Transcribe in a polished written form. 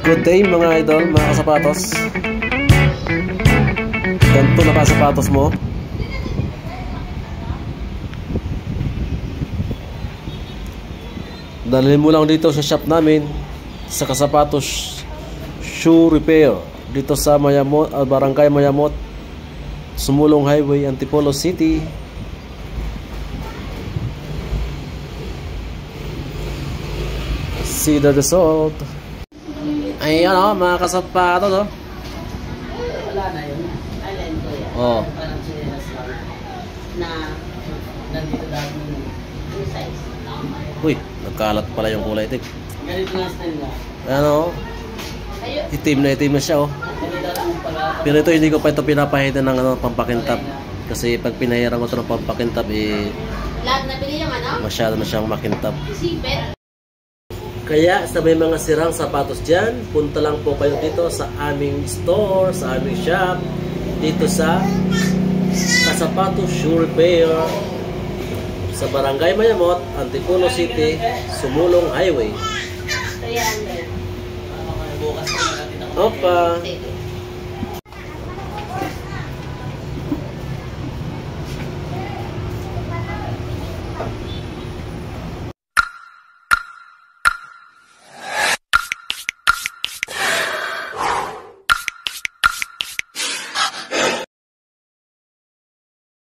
Good day mga idol, mga kasapatos. Ganito na kasapatos mo. Dalhin mo lang dito sa shop namin sa Kasapatos Shoe Repair dito sa Mayamot, Barangay Mayamot, Sumulong Highway, Antipolo City. See the result. Ayan o, mga kasapatos o. Wala na yun. Alin ko yan. Oo. Parang sinilas lang na nandito dahil yung size. Uy, nagkalat pala yung kulay itim. Ganito nga style na. Ano o, itim na siya o. Ganito lang pala. Pero ito hindi ko pa ito pinapahitan ng pampakintab. Kasi pag pinahiran ko ito ng pampakintab Lahat na pili yung ano? masyado na siyang makintab. Sipet. Kaya sa may mga sirang sapatos dyan, punta lang po kayo dito sa aming store, sa aming shop, dito sa Kasapatos Shoe Repair sa Barangay Mayamot, Antipolo City, Sumulong Highway. 300. Opa!